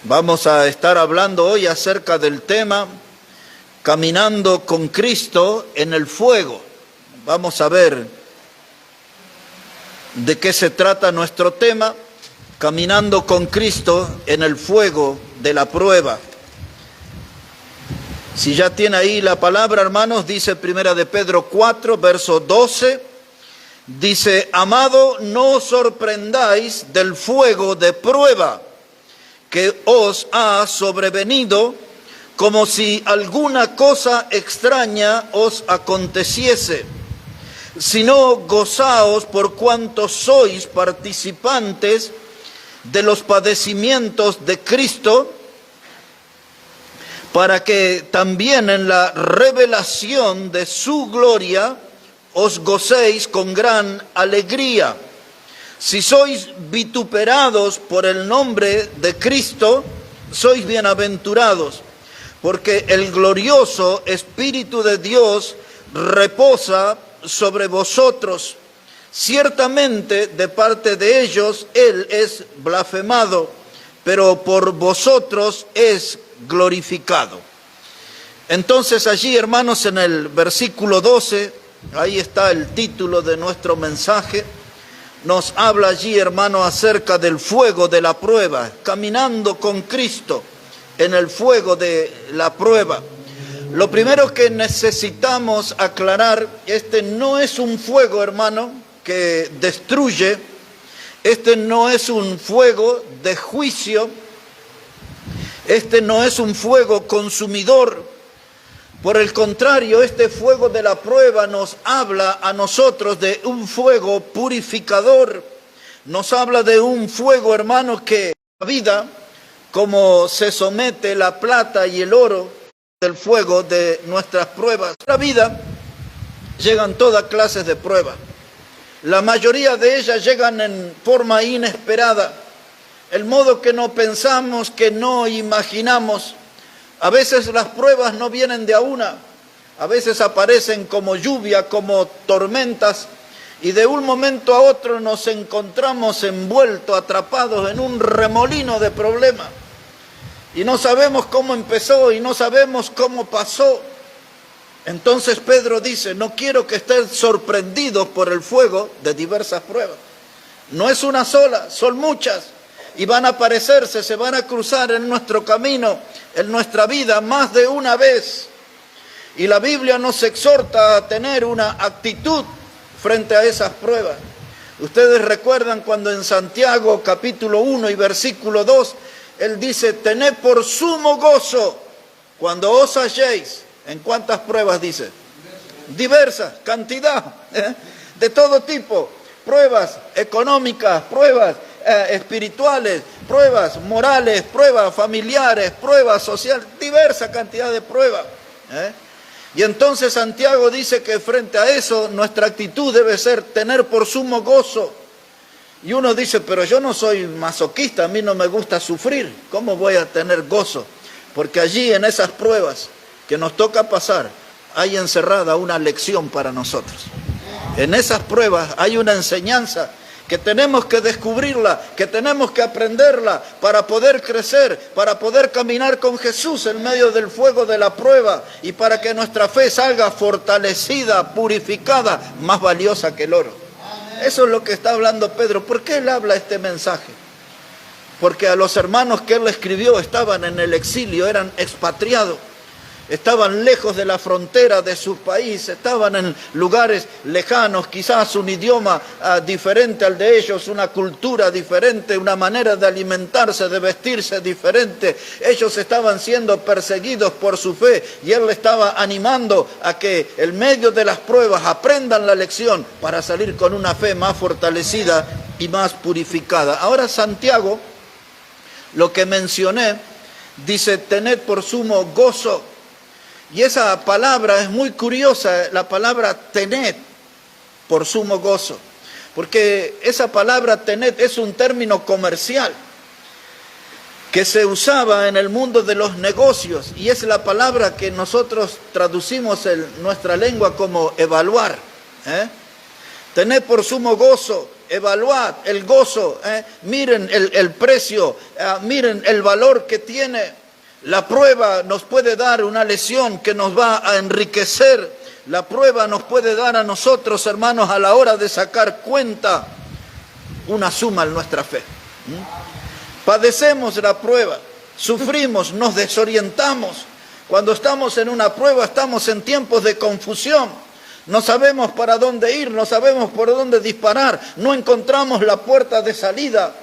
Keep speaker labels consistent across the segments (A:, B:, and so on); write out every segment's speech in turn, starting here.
A: Vamos a estar hablando hoy acerca del tema Caminando con Cristo en el fuego. Vamos a ver de qué se trata nuestro tema, Caminando con Cristo en el fuego de la prueba. Si ya tiene ahí la palabra, hermanos, dice Primera de Pedro 4, verso 12, dice: Amado, no os sorprendáis del fuego de prueba que os ha sobrevenido, como si alguna cosa extraña os aconteciese, sino gozaos por cuanto sois participantes de los padecimientos de Cristo, para que también en la revelación de su gloria os gocéis con gran alegría. Si sois vituperados por el nombre de Cristo, sois bienaventurados, porque el glorioso Espíritu de Dios reposa sobre vosotros. Ciertamente de parte de ellos Él es blasfemado, pero por vosotros es glorificado. Entonces allí, hermanos, en el versículo 12, ahí está el título de nuestro mensaje. Nos habla allí, hermano, acerca del fuego de la prueba, caminando con Cristo en el fuego de la prueba. Lo primero que necesitamos aclarar, este no es un fuego, hermano, que destruye, este no es un fuego de juicio, este no es un fuego consumidor. Por el contrario, este fuego de la prueba nos habla a nosotros de un fuego purificador. Nos habla de un fuego, hermano, que la vida, como se somete la plata y el oro del fuego de nuestras pruebas. En la vida llegan todas clases de pruebas. La mayoría de ellas llegan en forma inesperada, el modo que no pensamos, que no imaginamos. A veces las pruebas no vienen de a una, a veces aparecen como lluvia, como tormentas, y de un momento a otro nos encontramos envueltos, atrapados en un remolino de problemas. Y no sabemos cómo empezó y no sabemos cómo pasó. Entonces Pedro dice: no quiero que estén sorprendidos por el fuego de diversas pruebas. No es una sola, son muchas. Y van a aparecerse, se van a cruzar en nuestro camino, en nuestra vida, más de una vez. Y la Biblia nos exhorta a tener una actitud frente a esas pruebas. Ustedes recuerdan cuando en Santiago capítulo 1 y versículo 2, él dice: tened por sumo gozo cuando os halléis. ¿En cuántas pruebas dice? Diversas, cantidad, de todo tipo. Pruebas económicas, pruebas espirituales, pruebas morales, pruebas familiares, pruebas sociales, diversa cantidad de pruebas. Y entonces Santiago dice que frente a eso nuestra actitud debe ser tener por sumo gozo. Y uno dice: pero yo no soy masoquista, a mí no me gusta sufrir, ¿cómo voy a tener gozo? Porque allí en esas pruebas que nos toca pasar hay encerrada una lección para nosotros. En esas pruebas hay una enseñanza que tenemos que descubrirla, que tenemos que aprenderla para poder crecer, para poder caminar con Jesús en medio del fuego de la prueba y para que nuestra fe salga fortalecida, purificada, más valiosa que el oro. Eso es lo que está hablando Pedro. ¿Por qué él habla este mensaje? Porque a los hermanos que él escribió estaban en el exilio, eran expatriados. Estaban lejos de la frontera de su país, estaban en lugares lejanos, quizás un idioma diferente al de ellos, una cultura diferente, una manera de alimentarse, de vestirse diferente. Ellos estaban siendo perseguidos por su fe y él le estaba animando a que en medio de las pruebas aprendan la lección para salir con una fe más fortalecida y más purificada. Ahora Santiago, lo que mencioné, dice: tened por sumo gozo. Y esa palabra es muy curiosa, la palabra tened por sumo gozo, porque esa palabra tened es un término comercial que se usaba en el mundo de los negocios y es la palabra que nosotros traducimos en nuestra lengua como evaluar. Tened por sumo gozo evaluad el gozo, miren el precio, miren el valor que tiene. La prueba nos puede dar una lección que nos va a enriquecer. La prueba nos puede dar a nosotros, hermanos, a la hora de sacar cuenta, una suma en nuestra fe. Padecemos la prueba, sufrimos, nos desorientamos. Cuando estamos en una prueba, estamos en tiempos de confusión. No sabemos para dónde ir, no sabemos por dónde disparar, no encontramos la puerta de salida.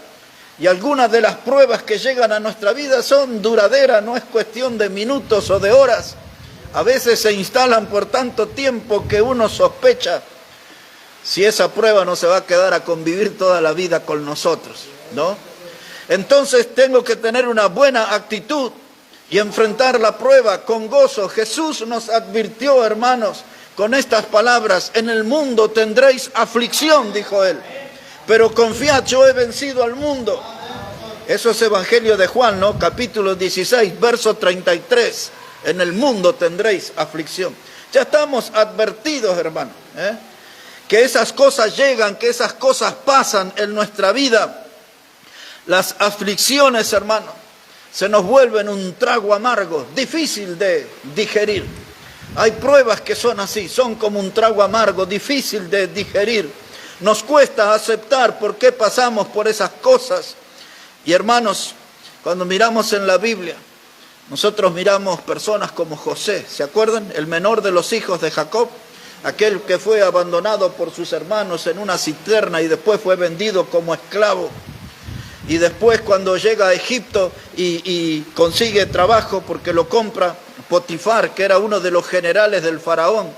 A: Y algunas de las pruebas que llegan a nuestra vida son duraderas, no es cuestión de minutos o de horas. A veces se instalan por tanto tiempo que uno sospecha si esa prueba no se va a quedar a convivir toda la vida con nosotros, ¿no? Entonces tengo que tener una buena actitud y enfrentar la prueba con gozo. Jesús nos advirtió, hermanos, con estas palabras: en el mundo tendréis aflicción, dijo él, pero confiad, yo he vencido al mundo. Eso es Evangelio de Juan, ¿no? Capítulo 16, verso 33. En el mundo tendréis aflicción. Ya estamos advertidos, hermano, que esas cosas llegan, que esas cosas pasan en nuestra vida. Las aflicciones, hermano, se nos vuelven un trago amargo, difícil de digerir. Hay pruebas que son así, son como un trago amargo, difícil de digerir. Nos cuesta aceptar por qué pasamos por esas cosas. Y hermanos, cuando miramos en la Biblia, nosotros miramos personas como José, ¿se acuerdan? El menor de los hijos de Jacob, aquel que fue abandonado por sus hermanos en una cisterna y después fue vendido como esclavo. Y después cuando llega a Egipto y consigue trabajo porque lo compra Potifar, que era uno de los generales del faraón.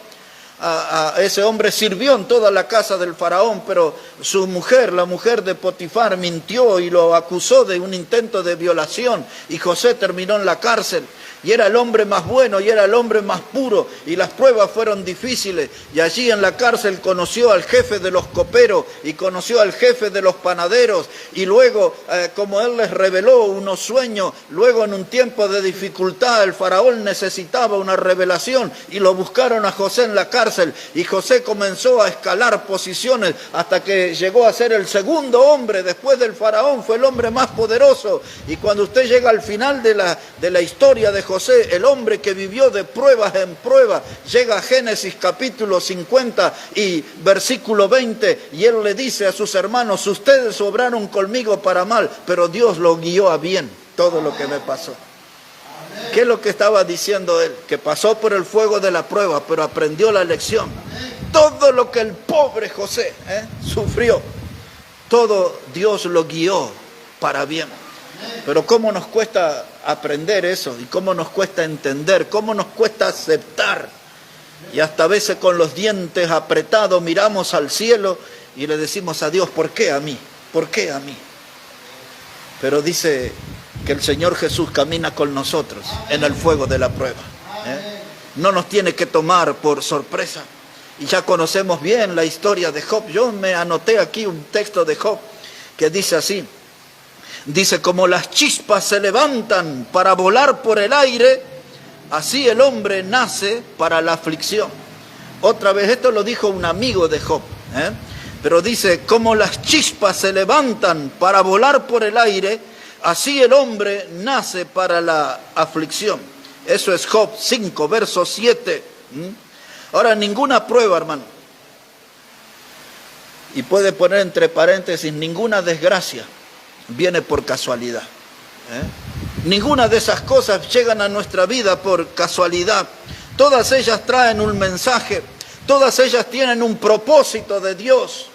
A: A ese hombre sirvió en toda la casa del faraón, pero su mujer, la mujer de Potifar, mintió y lo acusó de un intento de violación, y José terminó en la cárcel. Y era el hombre más bueno y era el hombre más puro, y las pruebas fueron difíciles. Y allí en la cárcel conoció al jefe de los coperos y conoció al jefe de los panaderos. Y luego, como él les reveló unos sueños, luego en un tiempo de dificultad el faraón necesitaba una revelación y lo buscaron a José en la cárcel. Y José comenzó a escalar posiciones hasta que llegó a ser el segundo hombre después del faraón, fue el hombre más poderoso. Y cuando usted llega al final de la historia de José, el hombre que vivió de pruebas en pruebas, llega a Génesis capítulo 50 y versículo 20, y él le dice a sus hermanos: ustedes obraron conmigo para mal, pero Dios lo guió a bien todo lo que me pasó. ¿Qué es lo que estaba diciendo él? Que pasó por el fuego de la prueba, pero aprendió la lección. Todo lo que el pobre José sufrió, todo Dios lo guió para bien. Pero cómo nos cuesta aprender eso, y cómo nos cuesta entender, cómo nos cuesta aceptar. Y hasta a veces con los dientes apretados miramos al cielo y le decimos a Dios: ¿por qué a mí? ¿Por qué a mí? Pero dice que el Señor Jesús camina con nosotros en el fuego de la prueba. No nos tiene que tomar por sorpresa. Y ya conocemos bien la historia de Job. Yo me anoté aquí un texto de Job que dice así. Dice: como las chispas se levantan para volar por el aire, así el hombre nace para la aflicción. Otra vez, esto lo dijo un amigo de Job, pero dice: como las chispas se levantan para volar por el aire, así el hombre nace para la aflicción. Eso es Job 5, verso 7. Ahora, ninguna prueba, hermano, y puede poner entre paréntesis, ninguna desgracia viene por casualidad. Ninguna de esas cosas llegan a nuestra vida por casualidad. Todas ellas traen un mensaje, todas ellas tienen un propósito de Dios.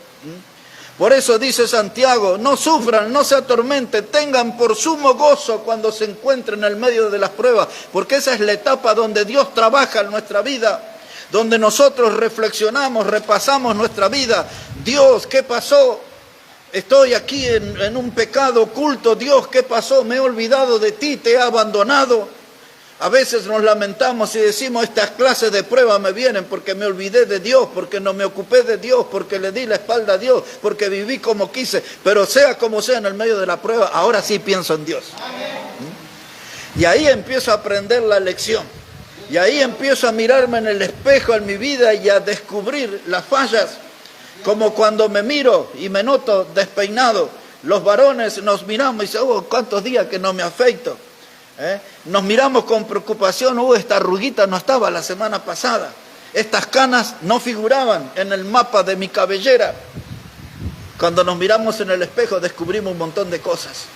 A: Por eso dice Santiago: no sufran, no se atormenten, tengan por sumo gozo cuando se encuentren en el medio de las pruebas, porque esa es la etapa donde Dios trabaja en nuestra vida, donde nosotros reflexionamos, repasamos nuestra vida. Dios, ¿qué pasó? Estoy aquí en un pecado oculto. Dios, ¿qué pasó? Me he olvidado de ti, te he abandonado. A veces nos lamentamos y decimos: estas clases de pruebas me vienen porque me olvidé de Dios, porque no me ocupé de Dios, porque le di la espalda a Dios, porque viví como quise. Pero sea como sea, en el medio de la prueba, ahora sí pienso en Dios. Y ahí empiezo a aprender la lección. Y ahí empiezo a mirarme en el espejo en mi vida y a descubrir las fallas. Como cuando me miro y me noto despeinado, los varones nos miramos y dicen, ¿cuántos días que no me afeito? Nos miramos con preocupación, esta arruguita no estaba la semana pasada. Estas canas no figuraban en el mapa de mi cabellera. Cuando nos miramos en el espejo descubrimos un montón de cosas.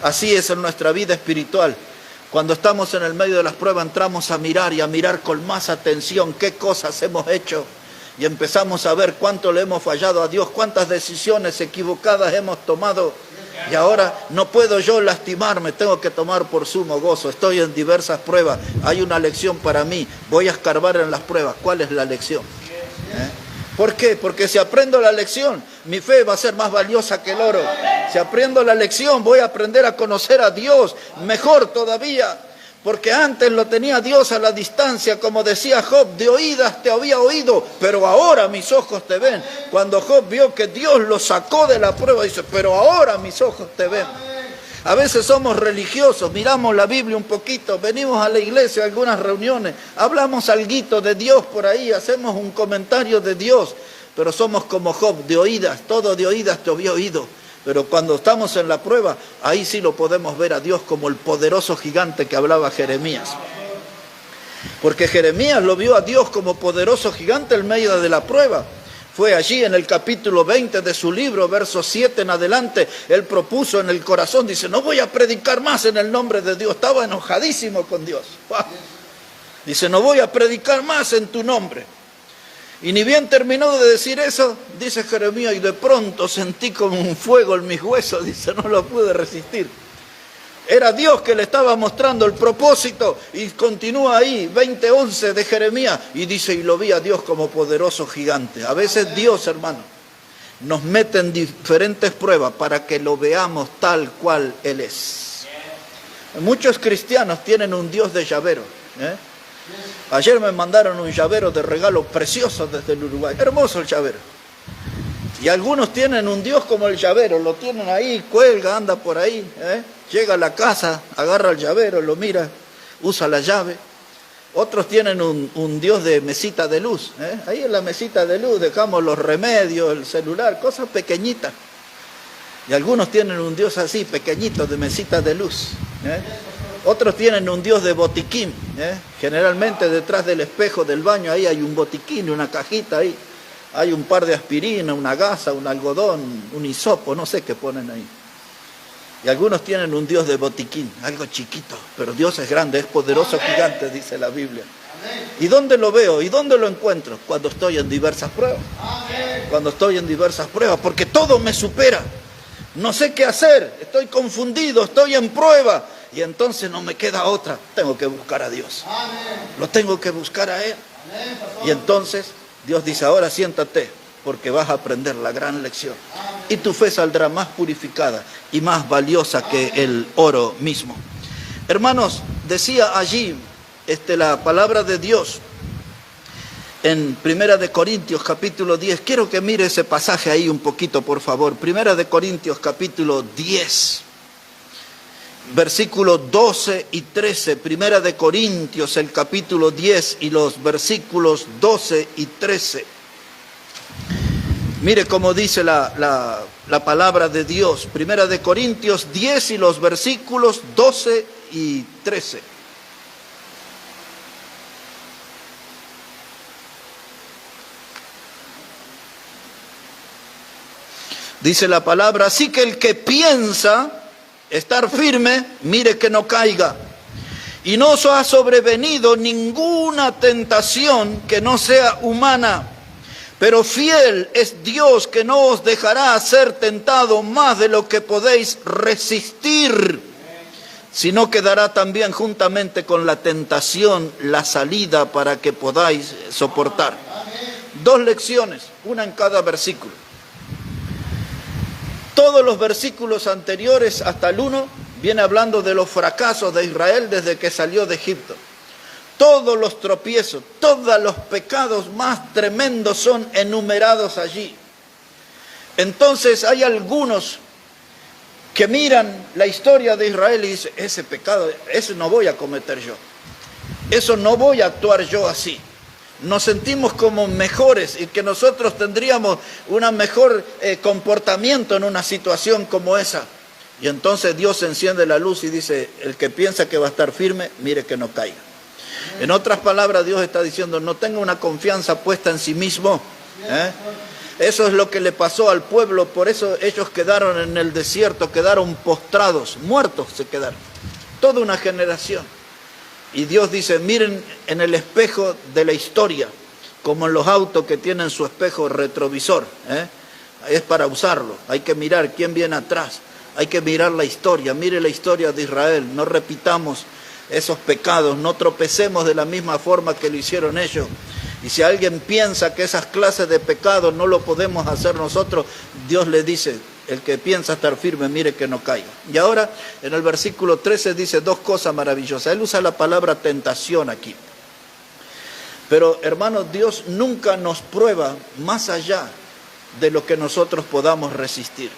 A: Así es en nuestra vida espiritual. Cuando estamos en el medio de las pruebas entramos a mirar con más atención qué cosas hemos hecho. Y empezamos a ver cuánto le hemos fallado a Dios, cuántas decisiones equivocadas hemos tomado. Y ahora no puedo yo lastimarme, tengo que tomar por sumo gozo. Estoy en diversas pruebas, hay una lección para mí. Voy a escarbar en las pruebas. ¿Cuál es la lección? ¿Por qué? Porque si aprendo la lección, mi fe va a ser más valiosa que el oro. Si aprendo la lección, voy a aprender a conocer a Dios mejor todavía. Porque antes lo tenía Dios a la distancia, como decía Job, de oídas te había oído, pero ahora mis ojos te ven. Cuando Job vio que Dios lo sacó de la prueba, dice, pero ahora mis ojos te ven. A veces somos religiosos, miramos la Biblia un poquito, venimos a la iglesia a algunas reuniones, hablamos alguito de Dios por ahí, hacemos un comentario de Dios, pero somos como Job, de oídas, todo de oídas te había oído. Pero cuando estamos en la prueba, ahí sí lo podemos ver a Dios como el poderoso gigante que hablaba Jeremías. Porque Jeremías lo vio a Dios como poderoso gigante en medio de la prueba. Fue allí en el capítulo 20 de su libro, verso 7 en adelante, él propuso en el corazón, dice, no voy a predicar más en el nombre de Dios. Estaba enojadísimo con Dios. Dice, no voy a predicar más en tu nombre. Y ni bien terminó de decir eso, dice Jeremías, y de pronto sentí como un fuego en mis huesos, dice, no lo pude resistir. Era Dios que le estaba mostrando el propósito, y continúa ahí, 20:11 de Jeremías, y dice, y lo vi a Dios como poderoso gigante. A veces Dios, hermano, nos mete en diferentes pruebas para que lo veamos tal cual Él es. Muchos cristianos tienen un Dios de llavero, Ayer me mandaron un llavero de regalo precioso desde el Uruguay. Hermoso el llavero. Y algunos tienen un Dios como el llavero. Lo tienen ahí, cuelga, anda por ahí. Llega a la casa, agarra el llavero, lo mira, usa la llave. Otros tienen un Dios de mesita de luz. Ahí en la mesita de luz dejamos los remedios, el celular, cosas pequeñitas. Y algunos tienen un Dios así, pequeñito, de mesita de luz. Otros tienen un Dios de botiquín. Generalmente detrás del espejo del baño ahí hay un botiquín, una cajita ahí. Hay un par de aspirina, una gasa, un algodón, un hisopo, no sé qué ponen ahí. Y algunos tienen un Dios de botiquín, algo chiquito, pero Dios es grande, es poderoso, gigante, dice la Biblia. ¿Y dónde lo veo? ¿Y dónde lo encuentro? Cuando estoy en diversas pruebas. Cuando estoy en diversas pruebas, porque todo me supera. No sé qué hacer, estoy confundido, estoy en prueba. Y entonces no me queda otra, tengo que buscar a Dios. Lo tengo que buscar a Él. Y entonces Dios dice, ahora siéntate, porque vas a aprender la gran lección. Y tu fe saldrá más purificada y más valiosa que el oro mismo. Hermanos, decía allí la palabra de Dios en 1 de Corintios capítulo 10. Quiero que mire ese pasaje ahí un poquito, por favor. 1 de Corintios capítulo 10. Versículos 12 y 13, 1 de Corintios, el capítulo 10 y los versículos 12 y 13. Mire cómo dice la palabra de Dios, 1 de Corintios 10 y los versículos 12 y 13. Dice la palabra, así que el que piensa estar firme, mire que no caiga. Y no os ha sobrevenido ninguna tentación que no sea humana, pero fiel es Dios que no os dejará ser tentado más de lo que podéis resistir, sino que dará también juntamente con la tentación la salida para que podáis soportar. 2 lecciones, una en cada versículo. Todos los versículos anteriores hasta el 1 viene hablando de los fracasos de Israel desde que salió de Egipto. Todos los tropiezos, todos los pecados más tremendos son enumerados allí. Entonces hay algunos que miran la historia de Israel y dicen, ese pecado, eso no voy a cometer yo. Eso no voy a actuar yo así. nos sentimos como mejores y que nosotros tendríamos un mejor comportamiento en una situación como esa. Y entonces Dios enciende la luz y dice, el que piensa que va a estar firme, mire que no caiga. En otras palabras, Dios está diciendo, no tenga una confianza puesta en sí mismo. Eso es lo que le pasó al pueblo, por eso ellos quedaron en el desierto, quedaron postrados, muertos se quedaron. Toda una generación. Y Dios dice, miren en el espejo de la historia, como en los autos que tienen su espejo retrovisor. Es para usarlo, hay que mirar quién viene atrás, hay que mirar la historia, mire la historia de Israel, no repitamos esos pecados, no tropecemos de la misma forma que lo hicieron ellos. Y si alguien piensa que esas clases de pecados no lo podemos hacer nosotros, Dios le dice, el que piensa estar firme, mire que no caiga. Y ahora en el versículo 13 dice dos cosas maravillosas. Él usa la palabra tentación aquí. Pero hermanos, Dios nunca nos prueba más allá de lo que nosotros podamos resistir.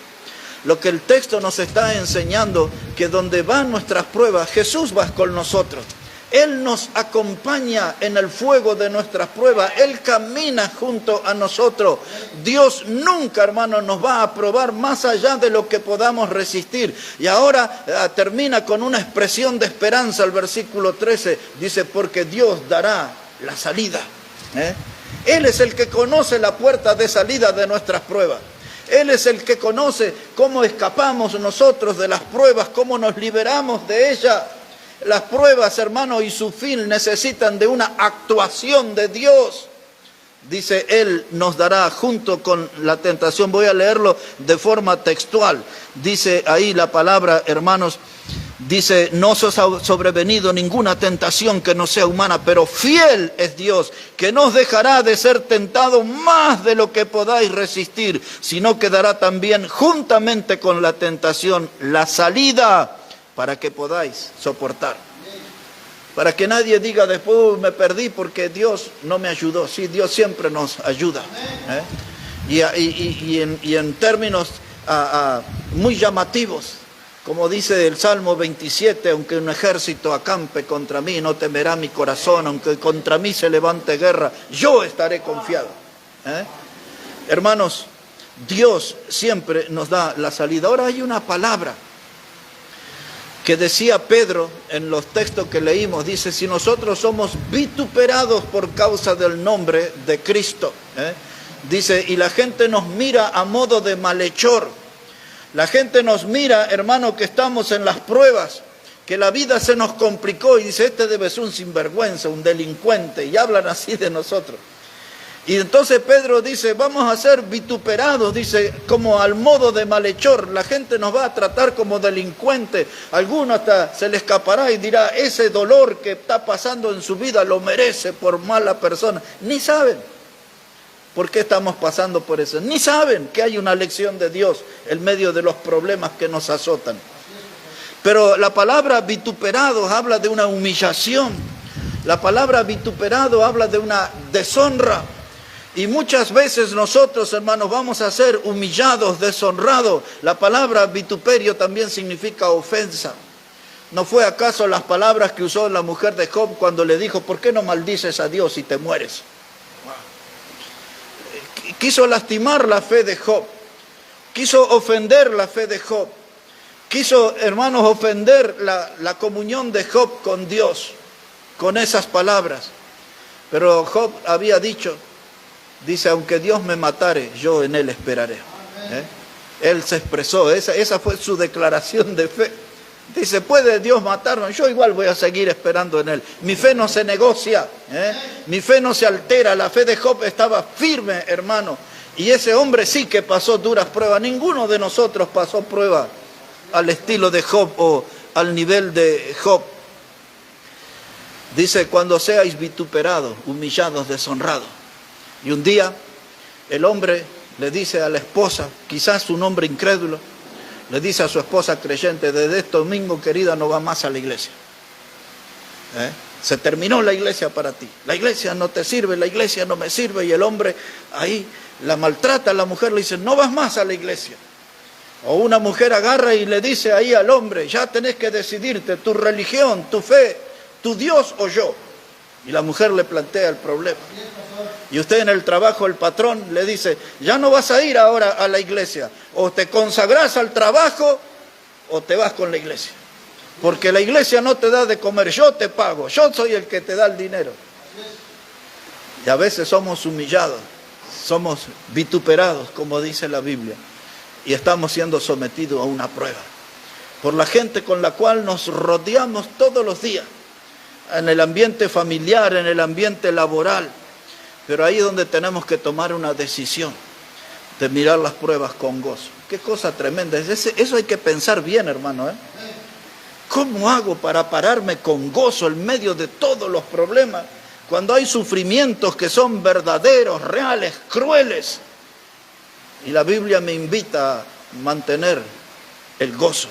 A: Lo que el texto nos está enseñando, que donde van nuestras pruebas, Jesús va con nosotros. Él nos acompaña en el fuego de nuestras pruebas. Él camina junto a nosotros. Dios nunca, hermano, nos va a probar más allá de lo que podamos resistir. Y ahora termina con una expresión de esperanza. El versículo 13 dice, porque Dios dará la salida. Él es el que conoce la puerta de salida de nuestras pruebas. Él es el que conoce cómo escapamos nosotros de las pruebas, cómo nos liberamos de ellas. Las pruebas, hermanos, y su fin necesitan de una actuación de Dios. Dice, Él nos dará junto con la tentación. Voy a leerlo de forma textual. Dice ahí la palabra, hermanos, dice, no os ha sobrevenido ninguna tentación que no sea humana, pero fiel es Dios, que no os dejará de ser tentado más de lo que podáis resistir, sino que dará también juntamente con la tentación la salida para que podáis soportar. Para que nadie diga después me perdí porque Dios no me ayudó. Sí, Dios siempre nos ayuda. Y en términos muy llamativos, como dice el Salmo 27, aunque un ejército acampe contra mí, no temerá mi corazón, aunque contra mí se levante guerra, yo estaré confiado. Hermanos, Dios siempre nos da la salida. Ahora hay una palabra que decía Pedro en los textos que leímos, dice, si nosotros somos vituperados por causa del nombre de Cristo, dice, y la gente nos mira a modo de malhechor, la gente nos mira, hermano, que estamos en las pruebas, que la vida se nos complicó y dice, este debe ser un sinvergüenza, un delincuente, y hablan así de nosotros. Y entonces Pedro dice, vamos a ser vituperados, dice, como al modo de malhechor. La gente nos va a tratar como delincuentes. Alguno hasta se le escapará y dirá, ese dolor que está pasando en su vida lo merece por mala persona. Ni saben por qué estamos pasando por eso. Ni saben que hay una lección de Dios en medio de los problemas que nos azotan. Pero la palabra vituperados habla de una humillación. La palabra vituperado habla de una deshonra. Y muchas veces nosotros, hermanos, vamos a ser humillados, deshonrados. La palabra vituperio también significa ofensa. ¿No fue acaso las palabras que usó la mujer de Job cuando le dijo, ¿por qué no maldices a Dios y te mueres? Quiso lastimar la fe de Job. Quiso ofender la fe de Job. Quiso, hermanos, ofender la comunión de Job con Dios, con esas palabras. Pero Job había dicho, dice, aunque Dios me matare, yo en Él esperaré. Él se expresó, esa fue su declaración de fe. Dice, ¿puede Dios matarme? Yo igual voy a seguir esperando en Él. Mi fe no se negocia, mi fe no se altera. La fe de Job estaba firme, hermano. Y ese hombre sí que pasó duras pruebas. Ninguno de nosotros pasó pruebas al estilo de Job o al nivel de Job. Dice, cuando seáis vituperados, humillados, deshonrados. Y un día el hombre le dice a la esposa, quizás un hombre incrédulo, le dice a su esposa creyente, desde este domingo, querida, no va más a la iglesia. Se terminó la iglesia para ti. La iglesia no te sirve, la iglesia no me sirve. Y el hombre ahí la maltrata, la mujer le dice, no vas más a la iglesia. O una mujer agarra y le dice ahí al hombre, ya tenés que decidirte, tu religión, tu fe, tu Dios o yo. Y la mujer le plantea el problema. Y usted en el trabajo, el patrón le dice, ya no vas a ir ahora a la iglesia. O te consagras al trabajo o te vas con la iglesia. Porque la iglesia no te da de comer, yo te pago, yo soy el que te da el dinero. Y a veces somos humillados, somos vituperados, como dice la Biblia. Y estamos siendo sometidos a una prueba. Por la gente con la cual nos rodeamos todos los días. En el ambiente familiar, en el ambiente laboral. Pero ahí es donde tenemos que tomar una decisión de mirar las pruebas con gozo. Qué cosa tremenda. Eso hay que pensar bien, hermano. ¿Cómo hago para pararme con gozo en medio de todos los problemas? Cuando hay sufrimientos que son verdaderos, reales, crueles. Y la Biblia me invita a mantener el gozo.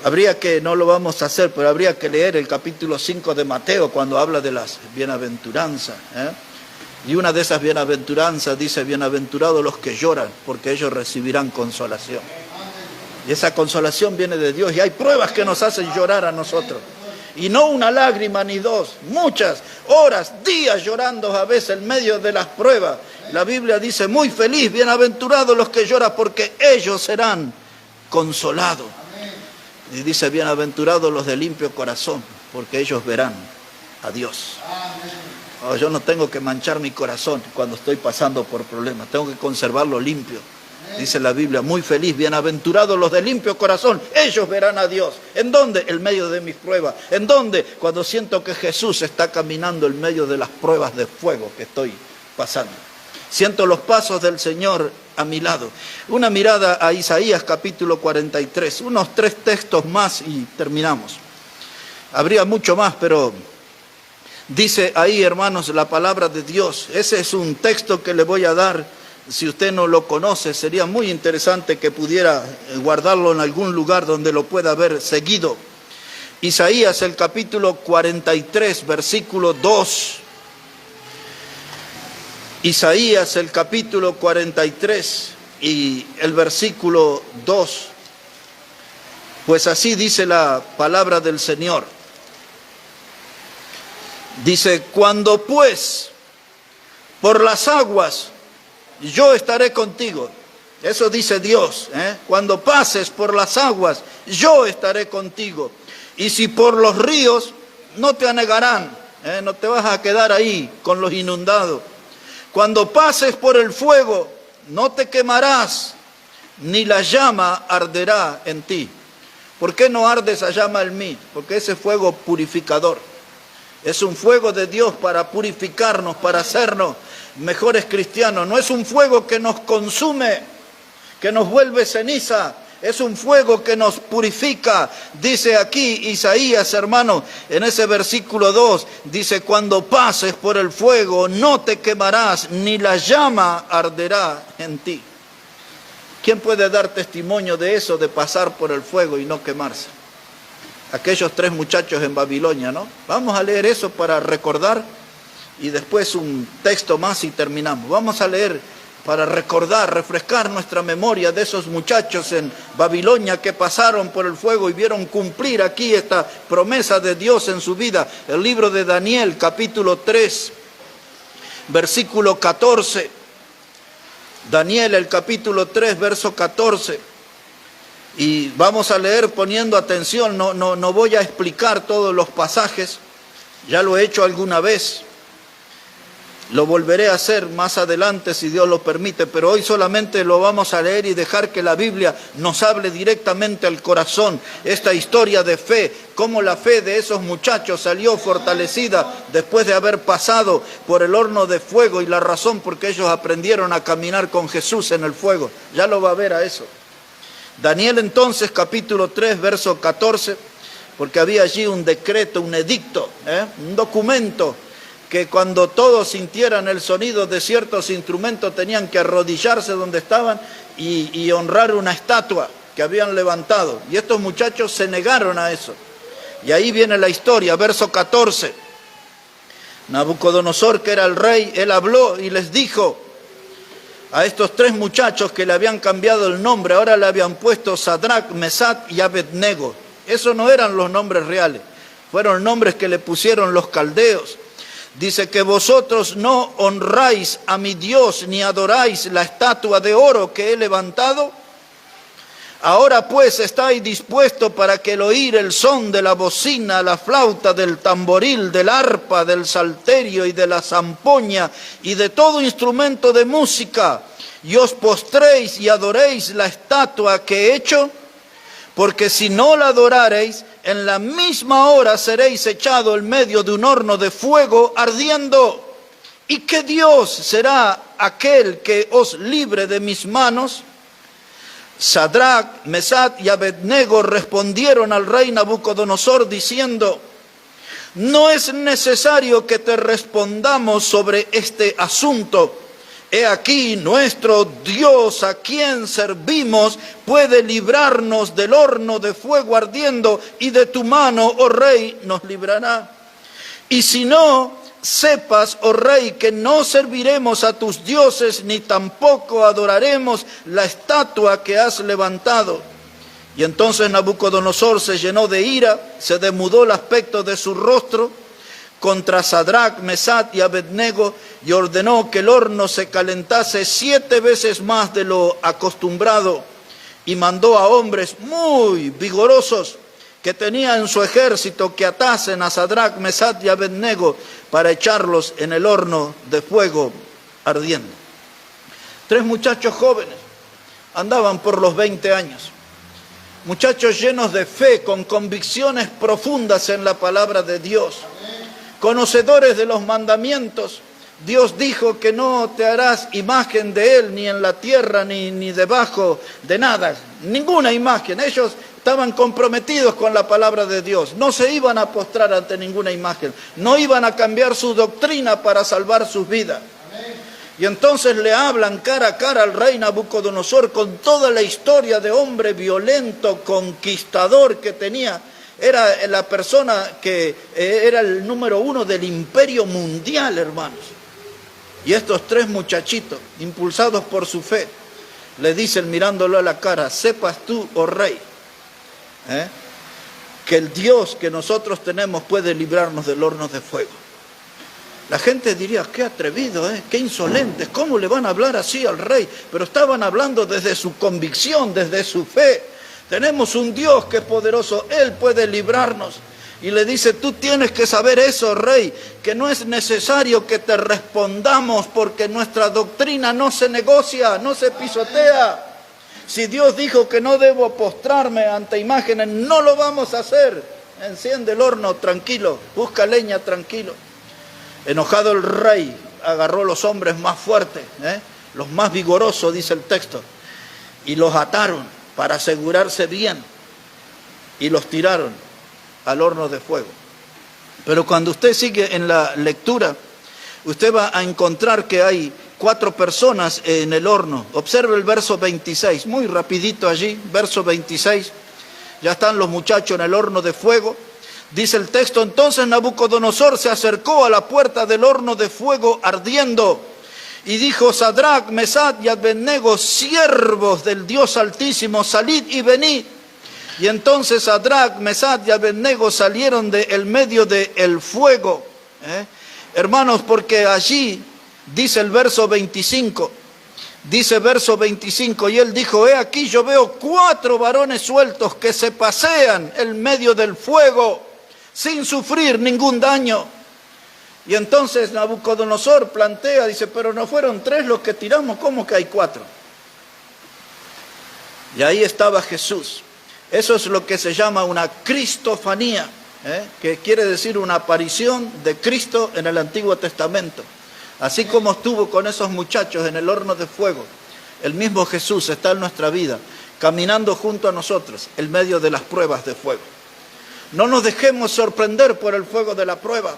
A: Habría que, no lo vamos a hacer, pero habría que leer el capítulo 5 de Mateo cuando habla de las bienaventuranzas. Y una de esas bienaventuranzas dice, bienaventurados los que lloran, porque ellos recibirán consolación. Y esa consolación viene de Dios. Y hay pruebas que nos hacen llorar a nosotros. Y no una lágrima ni dos, muchas horas, días llorando a veces en medio de las pruebas. La Biblia dice, muy feliz, bienaventurados los que lloran, porque ellos serán consolados. Y dice, bienaventurados los de limpio corazón, porque ellos verán a Dios. Oh, yo no tengo que manchar mi corazón cuando estoy pasando por problemas, tengo que conservarlo limpio. Dice la Biblia, muy feliz, bienaventurados los de limpio corazón, ellos verán a Dios. ¿En dónde? En medio de mis pruebas. ¿En dónde? Cuando siento que Jesús está caminando en medio de las pruebas de fuego que estoy pasando. Siento los pasos del Señor a mi lado. Una mirada a Isaías capítulo 43, unos 3 textos más y terminamos. Habría mucho más, pero dice ahí, hermanos, la palabra de Dios. Ese es un texto que le voy a dar. Si usted no lo conoce, sería muy interesante que pudiera guardarlo en algún lugar donde lo pueda ver seguido. Isaías, el capítulo 43, versículo 2. Isaías, el capítulo 43 y el versículo 2. Pues así dice la palabra del Señor. Dice, cuando pues por las aguas yo estaré contigo. Eso dice Dios. Cuando pases por las aguas, yo estaré contigo. Y si por los ríos, no te anegarán. No te vas a quedar ahí con los inundados. Cuando pases por el fuego, no te quemarás, ni la llama arderá en ti. ¿Por qué no arde esa llama en mí? Porque ese fuego purificador. Es un fuego de Dios para purificarnos, para hacernos mejores cristianos. No es un fuego que nos consume, que nos vuelve ceniza. Es un fuego que nos purifica. Dice aquí Isaías, hermano, en ese versículo 2, dice, cuando pases por el fuego no te quemarás, ni la llama arderá en ti. ¿Quién puede dar testimonio de eso, de pasar por el fuego y no quemarse? Aquellos 3 muchachos en Babilonia, ¿no? Vamos a leer eso para recordar y después un texto más y terminamos. Vamos a leer para recordar, refrescar nuestra memoria de esos muchachos en Babilonia que pasaron por el fuego y vieron cumplir aquí esta promesa de Dios en su vida. El libro de Daniel, capítulo 3, versículo 14. Daniel, el capítulo 3, verso 14. Y vamos a leer poniendo atención, no voy a explicar todos los pasajes, ya lo he hecho alguna vez. Lo volveré a hacer más adelante si Dios lo permite, pero hoy solamente lo vamos a leer y dejar que la Biblia nos hable directamente al corazón. Esta historia de fe, cómo la fe de esos muchachos salió fortalecida después de haber pasado por el horno de fuego y la razón por qué ellos aprendieron a caminar con Jesús en el fuego. Ya lo va a ver a eso. Daniel entonces, capítulo 3, verso 14, porque había allí un decreto, un edicto, un documento, que cuando todos sintieran el sonido de ciertos instrumentos tenían que arrodillarse donde estaban y honrar una estatua que habían levantado. Y estos muchachos se negaron a eso. Y ahí viene la historia, verso 14. Nabucodonosor, que era el rey, él habló y les dijo a estos 3 muchachos que le habían cambiado el nombre, ahora le habían puesto Sadrach, Mesach y Abednego. Esos no eran los nombres reales, fueron nombres que le pusieron los caldeos. Dice que vosotros no honráis a mi Dios ni adoráis la estatua de oro que he levantado. Ahora pues estáis dispuestos para que el oír el son de la bocina, la flauta, del tamboril, del arpa, del salterio y de la zampoña y de todo instrumento de música, y os postréis y adoréis la estatua que he hecho, porque si no la adorareis, en la misma hora seréis echados en medio de un horno de fuego ardiendo. ¿Y qué Dios será aquel que os libre de mis manos? Sadrac, Mesach y Abednego respondieron al rey Nabucodonosor diciendo: no es necesario que te respondamos sobre este asunto. He aquí, nuestro Dios, a quien servimos, puede librarnos del horno de fuego ardiendo, y de tu mano, oh rey, nos librará. Y si no, sepas, oh rey, que no serviremos a tus dioses, ni tampoco adoraremos la estatua que has levantado. Y entonces Nabucodonosor se llenó de ira, se demudó el aspecto de su rostro contra Sadrac, Mesach y Abednego, y ordenó que el horno se calentase 7 veces más de lo acostumbrado, y mandó a hombres muy vigorosos que tenía en su ejército que atasen a Sadrac, Mesach y Abednego para echarlos en el horno de fuego ardiendo. 3 muchachos jóvenes, andaban por los 20 años, muchachos llenos de fe, con convicciones profundas en la palabra de Dios, conocedores de los mandamientos. Dios dijo que no te harás imagen de él, ni en la tierra, ni debajo de nada, ninguna imagen. Ellos estaban comprometidos con la palabra de Dios, no se iban a postrar ante ninguna imagen, no iban a cambiar su doctrina para salvar sus vidas. Y entonces le hablan cara a cara al rey Nabucodonosor con toda la historia de hombre violento, conquistador que tenía. Era la persona que era el número 1 del imperio mundial, hermanos. Y estos 3 muchachitos, impulsados por su fe, le dicen mirándolo a la cara: sepas tú, oh rey, que el Dios que nosotros tenemos puede librarnos del horno de fuego. La gente diría: qué atrevido, qué insolentes, ¿cómo le van a hablar así al rey? Pero estaban hablando desde su convicción, desde su fe. Tenemos un Dios que es poderoso, Él puede librarnos. Y le dice: tú tienes que saber eso, rey, que no es necesario que te respondamos, porque nuestra doctrina no se negocia, no se pisotea. Si Dios dijo que no debo postrarme ante imágenes, no lo vamos a hacer. Enciende el horno, tranquilo, busca leña, tranquilo. Enojado el rey, agarró los hombres más fuertes, los más vigorosos, dice el texto, y los ataron para asegurarse bien, y los tiraron al horno de fuego. Pero cuando usted sigue en la lectura, usted va a encontrar que hay 4 personas en el horno. Observe el verso 26, muy rapidito allí, verso 26. Ya están los muchachos en el horno de fuego. Dice el texto: entonces Nabucodonosor se acercó a la puerta del horno de fuego ardiendo, y dijo: Sadrac, Mesach y Abednego, siervos del Dios Altísimo, salid y venid. Y entonces Sadrac, Mesach y Abednego salieron del medio del fuego. Hermanos, porque allí dice el verso 25, dice verso 25, y él dijo: he aquí yo veo 4 varones sueltos que se pasean en medio del fuego sin sufrir ningún daño. Y entonces Nabucodonosor plantea, dice: pero no fueron 3 los que tiramos, ¿cómo que hay 4? Y ahí estaba Jesús. Eso es lo que se llama una cristofanía, que quiere decir una aparición de Cristo en el Antiguo Testamento. Así como estuvo con esos muchachos en el horno de fuego, el mismo Jesús está en nuestra vida, caminando junto a nosotros en medio de las pruebas de fuego. No nos dejemos sorprender por el fuego de la prueba.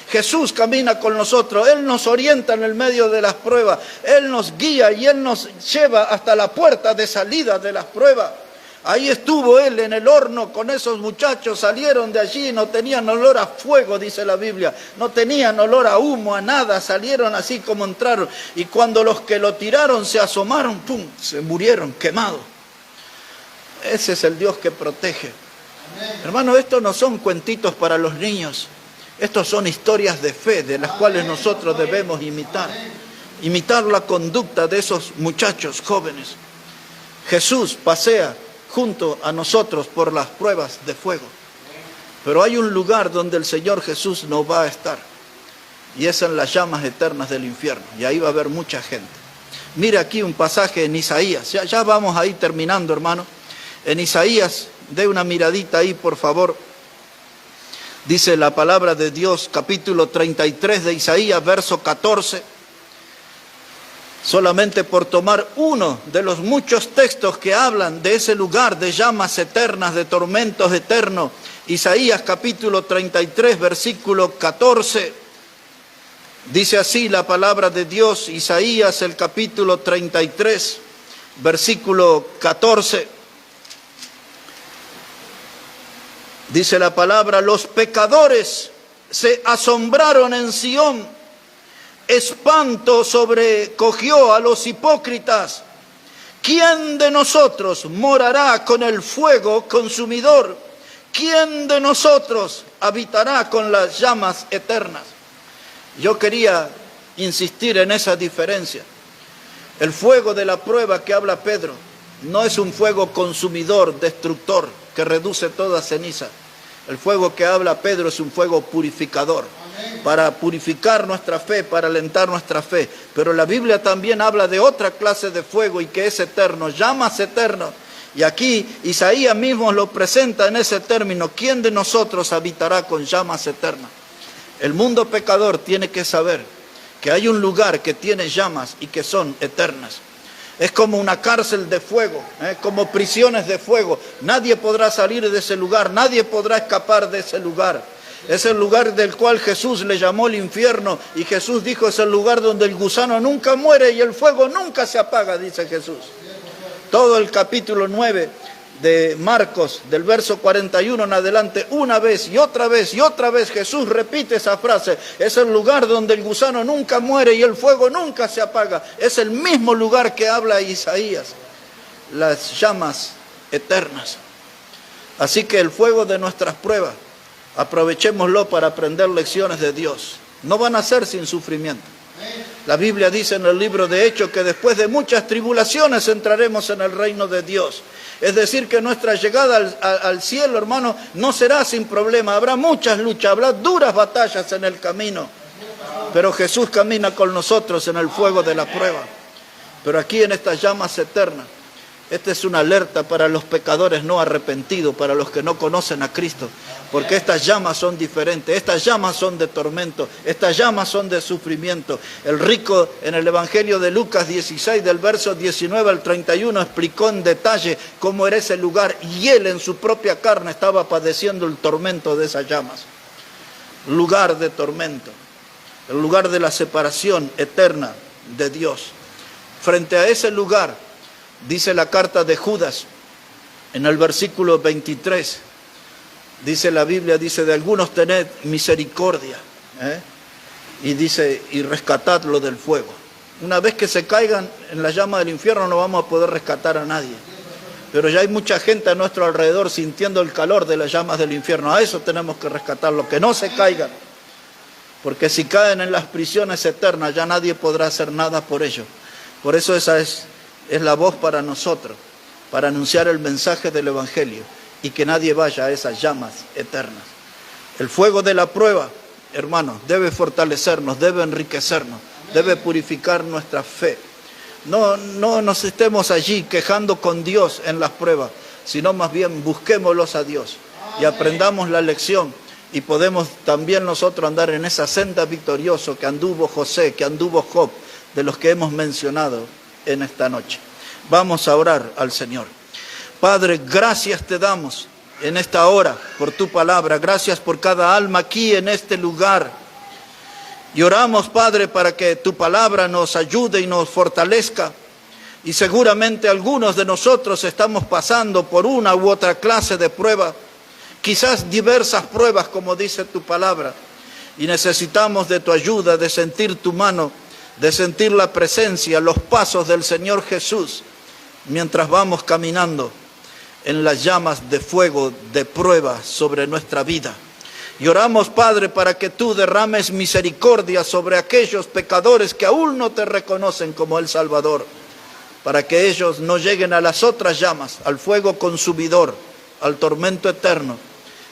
A: Jesús camina con nosotros, Él nos orienta en el medio de las pruebas, Él nos guía y Él nos lleva hasta la puerta de salida de las pruebas. Ahí estuvo Él en el horno con esos muchachos, salieron de allí, no tenían olor a fuego, dice la Biblia, no tenían olor a humo, a nada, salieron así como entraron. Y cuando los que lo tiraron se asomaron, ¡pum!, se murieron quemados. Ese es el Dios que protege. Hermano, estos no son cuentitos para los niños. Estas son historias de fe de las cuales nosotros debemos imitar la conducta de esos muchachos jóvenes. Jesús pasea junto a nosotros por las pruebas de fuego, pero hay un lugar donde el Señor Jesús no va a estar, y es en las llamas eternas del infierno, y ahí va a haber mucha gente. Mira aquí un pasaje en Isaías, ya vamos ahí terminando, hermano. En Isaías, dé una miradita ahí, por favor. Dice la palabra de Dios, capítulo 33 de Isaías, verso 14. Solamente por tomar uno de los muchos textos que hablan de ese lugar de llamas eternas, de tormentos eternos. Isaías capítulo 33, versículo 14. Dice así la palabra de Dios, Isaías el capítulo 33, versículo 14. Dice la palabra: los pecadores se asombraron en Sión, espanto sobrecogió a los hipócritas. ¿Quién de nosotros morará con el fuego consumidor? ¿Quién de nosotros habitará con las llamas eternas? Yo quería insistir en esa diferencia. El fuego de la prueba que habla Pedro no es un fuego consumidor, destructor, que reduce toda ceniza. El fuego que habla Pedro es un fuego purificador, para purificar nuestra fe, para alentar nuestra fe. Pero la Biblia también habla de otra clase de fuego y que es eterno, llamas eternas. Y aquí Isaías mismo lo presenta en ese término: ¿quién de nosotros habitará con llamas eternas? El mundo pecador tiene que saber que hay un lugar que tiene llamas y que son eternas. Es como una cárcel de fuego, como prisiones de fuego. Nadie podrá salir de ese lugar, nadie podrá escapar de ese lugar. Es el lugar del cual Jesús le llamó el infierno, y Jesús dijo: es el lugar donde el gusano nunca muere y el fuego nunca se apaga, dice Jesús. Todo el capítulo 9 de Marcos, del verso 41 en adelante, una vez y otra vez Jesús repite esa frase: es el lugar donde el gusano nunca muere y el fuego nunca se apaga. Es el mismo lugar que habla Isaías, las llamas eternas. Así que el fuego de nuestras pruebas, aprovechémoslo para aprender lecciones de Dios. No van a ser sin sufrimiento. La Biblia dice en el libro de Hechos que después de muchas tribulaciones entraremos en el reino de Dios. Es decir, que nuestra llegada al cielo, hermano, no será sin problema. Habrá muchas luchas, habrá duras batallas en el camino. Pero Jesús camina con nosotros en el fuego de la prueba. Pero aquí en estas llamas eternas, esta es una alerta para los pecadores no arrepentidos, para los que no conocen a Cristo. Porque estas llamas son diferentes, estas llamas son de tormento, estas llamas son de sufrimiento. El rico en el Evangelio de Lucas 16, del verso 19 al 31, explicó en detalle cómo era ese lugar, y él en su propia carne estaba padeciendo el tormento de esas llamas. Lugar de tormento, el lugar de la separación eterna de Dios. Frente a ese lugar, dice la carta de Judas, en el versículo 23, dice la Biblia, dice: de algunos tened misericordia, y dice: y rescatadlo del fuego. Una vez que se caigan en la llama del infierno no vamos a poder rescatar a nadie. Pero ya hay mucha gente a nuestro alrededor sintiendo el calor de las llamas del infierno. A eso tenemos que rescatarlo, que no se caigan. Porque si caen en las prisiones eternas ya nadie podrá hacer nada por ellos. Por eso esa es la voz para nosotros, para anunciar el mensaje del Evangelio, y que nadie vaya a esas llamas eternas. El fuego de la prueba, hermanos, debe fortalecernos, debe enriquecernos, debe purificar nuestra fe. No nos estemos allí quejando con Dios en las pruebas, sino más bien busquémoslos a Dios y aprendamos la lección, y podemos también nosotros andar en esa senda victoriosa que anduvo José, que anduvo Job, de los que hemos mencionado en esta noche. Vamos a orar al Señor. Padre, gracias te damos en esta hora por tu palabra. Gracias por cada alma aquí en este lugar. Y oramos, Padre, para que tu palabra nos ayude y nos fortalezca. Y seguramente algunos de nosotros estamos pasando por una u otra clase de prueba, quizás diversas pruebas, como dice tu palabra. Y necesitamos de tu ayuda, de sentir tu mano, de sentir la presencia, los pasos del Señor Jesús, mientras vamos caminando en las llamas de fuego, de prueba sobre nuestra vida. Y oramos, Padre, para que tú derrames misericordia sobre aquellos pecadores que aún no te reconocen como el Salvador, para que ellos no lleguen a las otras llamas, al fuego consumidor, al tormento eterno,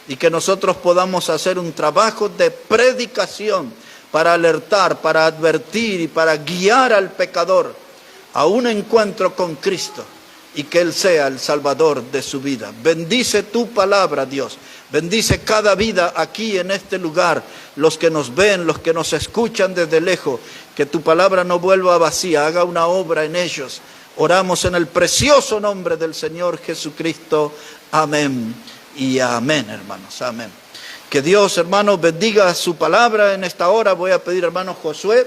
A: y que nosotros podamos hacer un trabajo de predicación para alertar, para advertir y para guiar al pecador a un encuentro con Cristo, y que Él sea el Salvador de su vida. Bendice tu palabra, Dios. Bendice cada vida aquí en este lugar, los que nos ven, los que nos escuchan desde lejos, que tu palabra no vuelva vacía, haga una obra en ellos. Oramos en el precioso nombre del Señor Jesucristo. Amén y amén, hermanos. Amén. Que Dios, hermanos, bendiga su palabra en esta hora. Voy a pedir, hermano Josué,